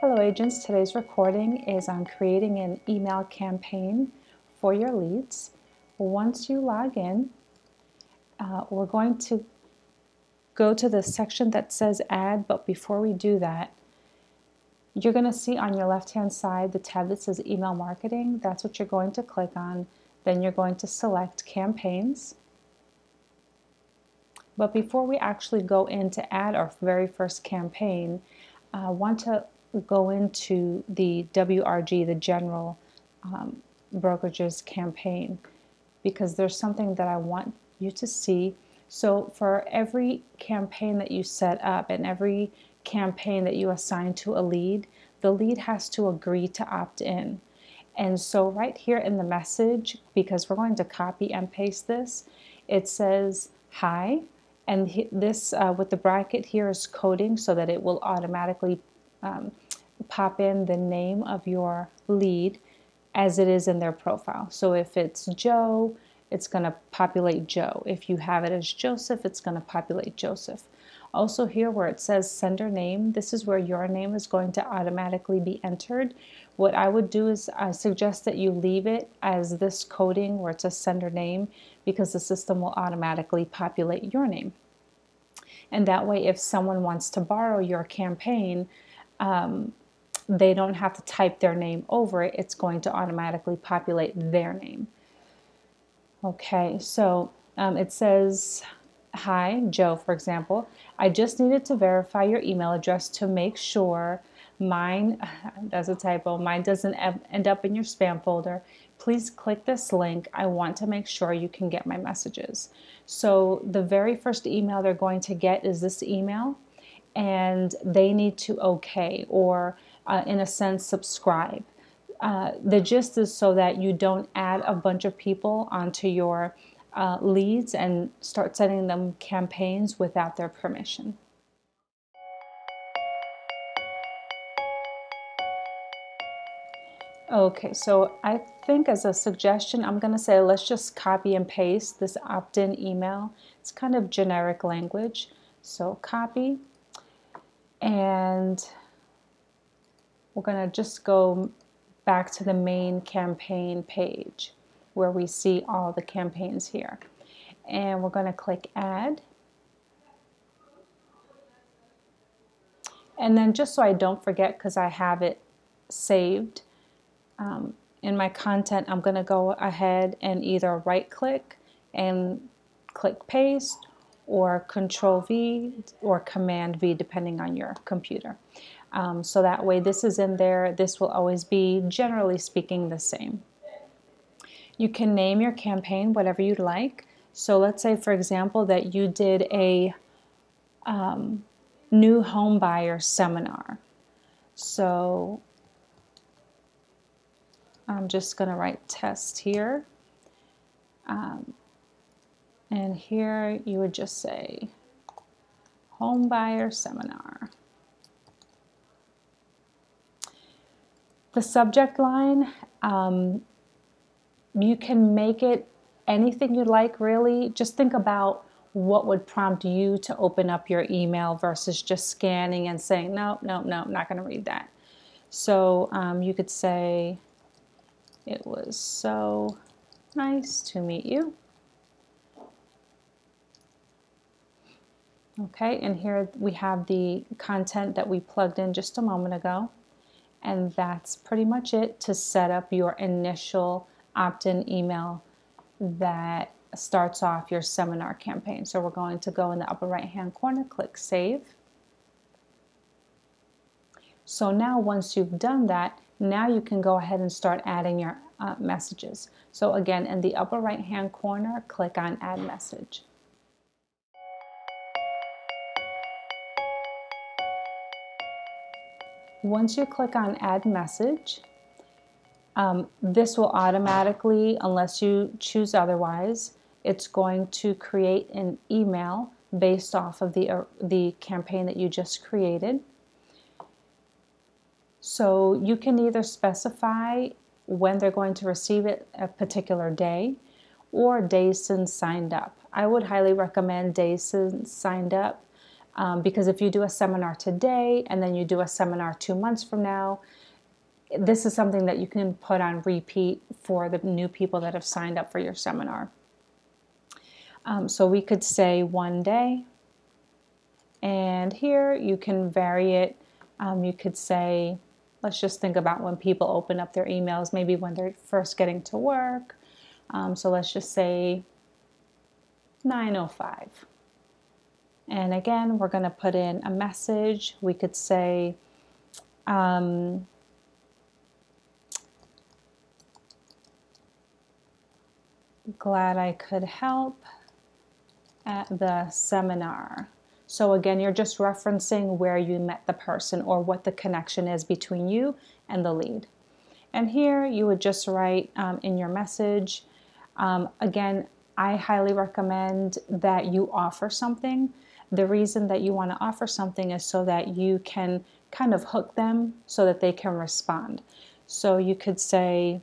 Hello agents, today's recording is on creating an email campaign for your leads. Once you log in, we're going to go to the section that says add, but before we do that, you're going to see on your left hand side the tab that says email marketing. That's what you're going to click on. Then you're going to select campaigns. But before we actually go in to add our very first campaign, I want to go into the WRG, the general brokerages campaign, because there's something that I want you to see. So for every campaign that you set up and every campaign that you assign to a lead, the lead has to agree to opt in. And so right here in the message, because we're going to copy and paste this, it says hi, and this with the bracket here is coding so that it will automatically pop in the name of your lead as it is in their profile. So if it's Joe, it's going to populate Joe. If you have it as Joseph, it's going to populate Joseph. Also here where it says sender name, this is where your name is going to automatically be entered. What I would do is I suggest that you leave it as this coding where it says sender name, because the system will automatically populate your name. And that way if someone wants to borrow your campaign, they don't have to type their name over it. It's going to automatically populate their name. Okay, so it says, hi, Joe, for example. I just needed to verify your email address to make sure mine, that's a typo, mine doesn't end up in your spam folder. Please click this link. I want to make sure you can get my messages. So the very first email they're going to get is this email, and they need to okay, or in a sense subscribe. The gist is so that you don't add a bunch of people onto your leads and start sending them campaigns without their permission. Okay, so I think as a suggestion, I'm going to say let's just copy and paste this opt-in email. It's kind of generic language. So copy, and we're going to just go back to the main campaign page where we see all the campaigns here. And we're going to click add. And then just so I don't forget, because I have it saved, in my content, I'm going to go ahead and either right click and click paste, or Control V or Command V depending on your computer. So that way this is in there. This will always be, generally speaking, the same. You can name your campaign whatever you'd like. So let's say, for example, that you did a new home buyer seminar. So I'm just going to write test here. And here you would just say home buyer seminar. The subject line, you can make it anything you'd like, really. Just think about what would prompt you to open up your email versus just scanning and saying, no, no, no, I'm not going to read that. So you could say, it was so nice to meet you. Okay, and here we have the content that we plugged in just a moment ago. And that's pretty much it to set up your initial opt-in email that starts off your seminar campaign. So we're going to go in the upper right-hand corner, click Save. So now once you've done that, now you can go ahead and start adding your messages. So again, in the upper right-hand corner, click on Add Message. Once you click on Add Message, this will automatically, unless you choose otherwise, it's going to create an email based off of the campaign that you just created. So you can either specify when they're going to receive it a particular day, or days since signed up. I would highly recommend days since signed up Because if you do a seminar today and then you do a seminar 2 months from now, this is something that you can put on repeat for the new people that have signed up for your seminar. So we could say 1 day, and here you can vary it. You could say, let's just think about when people open up their emails, maybe when they're first getting to work. So let's just say 9:05. And again, we're going to put in a message. We could say, glad I could help at the seminar. So again, you're just referencing where you met the person or what the connection is between you and the lead. And here you would just write in your message, again, I highly recommend that you offer something. The reason that you want to offer something is so that you can kind of hook them so that they can respond. So you could say,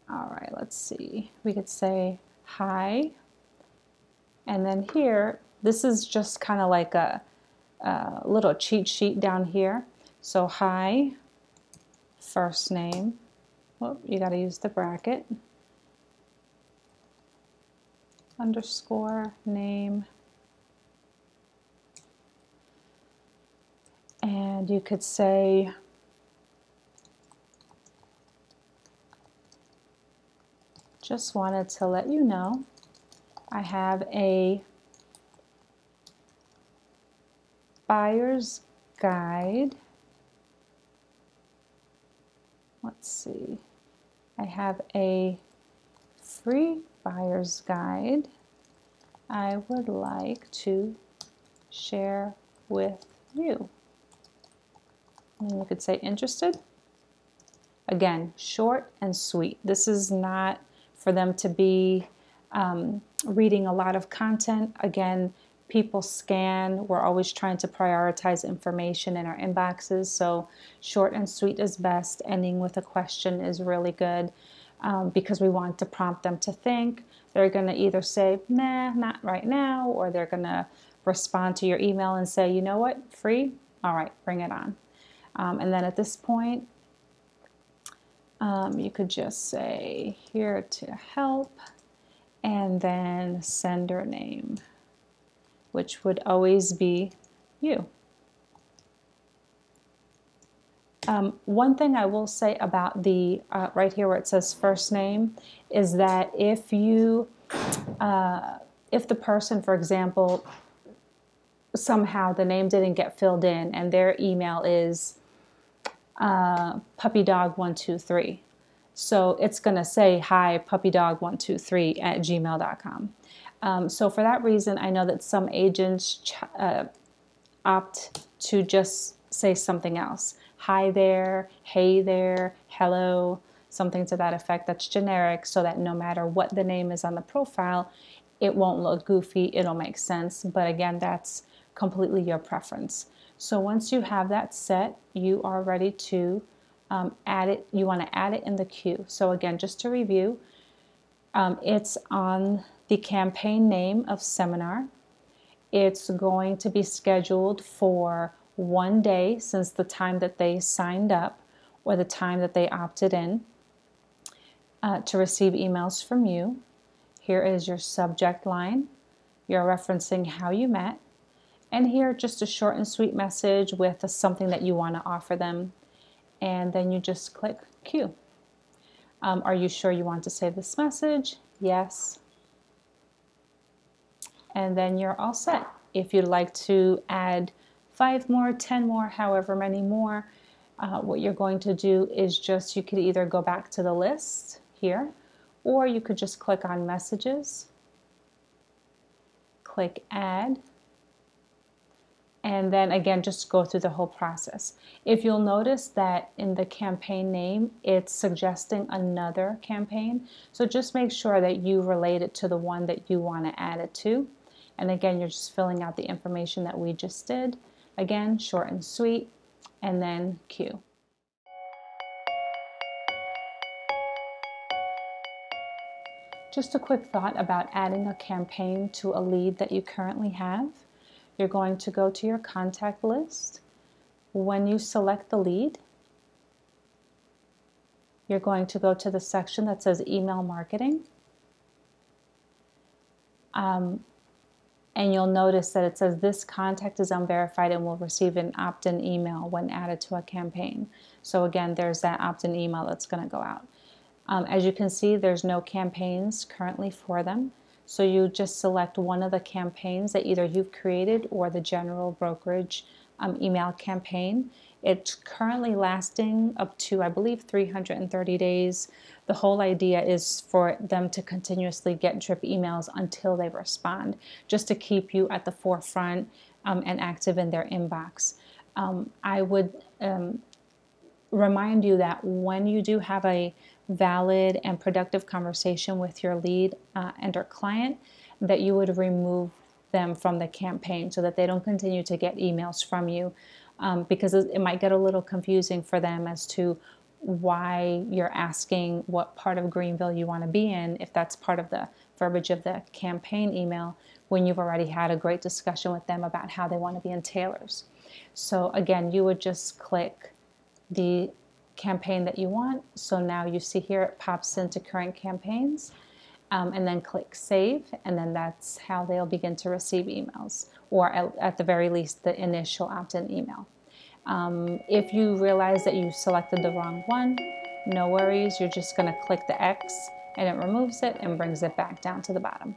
all right, let's see. We could say, hi. And then here, this is just kind of like a little cheat sheet down here. So hi, first name. Well, you got to use the bracket. Underscore name. And you could say, just wanted to let you know I have a buyer's guide. Let's see. I have a free buyer's guide I would like to share with you. And you could say interested. Again, short and sweet. This is not for them to be reading a lot of content. Again, people scan. We're always trying to prioritize information in our inboxes. So short and sweet is best. Ending with a question is really good because we want to prompt them to think. They're going to either say, nah, not right now, or they're going to respond to your email and say, you know what, free? All right, bring it on. And then at this point, you could just say here to help, and then sender name, which would always be you. One thing I will say about the right here where it says first name is that if the person, for example, somehow the name didn't get filled in and their email is puppydog123. So it's going to say, hi, puppydog123@gmail.com. So for that reason, I know that some agents opt to just say something else. Hi there, hey there, hello, something to that effect that's generic so that no matter what the name is on the profile, it won't look goofy, it'll make sense. But again, that's completely your preference. So once you have that set, you are ready to add it. You want to add it in the queue. So again, just to review, it's on the campaign name of seminar. It's going to be scheduled for 1 day since the time that they signed up or the time that they opted in to receive emails from you. Here is your subject line. You're referencing how you met. And here, just a short and sweet message with something that you want to offer them. And then you just click queue. Are you sure you want to save this message? Yes. And then you're all set. If you'd like to add 5 more, 10 more, however many more, what you're going to do is just, you could either go back to the list here, or you could just click on messages, click add, and then again, just go through the whole process. If you'll notice that in the campaign name, it's suggesting another campaign. So just make sure that you relate it to the one that you want to add it to. And again, you're just filling out the information that we just did. Again, short and sweet, and then queue. Just a quick thought about adding a campaign to a lead that you currently have. You're going to go to your contact list. When you select the lead, you're going to go to the section that says email marketing. And you'll notice that it says this contact is unverified and will receive an opt-in email when added to a campaign. So again, there's that opt-in email that's going to go out. As you can see, there's no campaigns currently for them. So you just select one of the campaigns that either you've created or the general brokerage email campaign. It's currently lasting up to, I believe, 330 days. The whole idea is for them to continuously get drip emails until they respond, just to keep you at the forefront and active in their inbox. I would remind you that when you do have a valid and productive conversation with your lead and or client, that you would remove them from the campaign so that they don't continue to get emails from you, because it might get a little confusing for them as to why you're asking what part of Greenville you want to be in, if that's part of the verbiage of the campaign email, when you've already had a great discussion with them about how they want to be in Taylor's. So again, you would just click the campaign that you want. So now you see here it pops into current campaigns, and then click save, and then that's how they'll begin to receive emails, or at the very least the initial opt-in email. If you realize that you selected the wrong one, no worries, you're just going to click the X and it removes it and brings it back down to the bottom.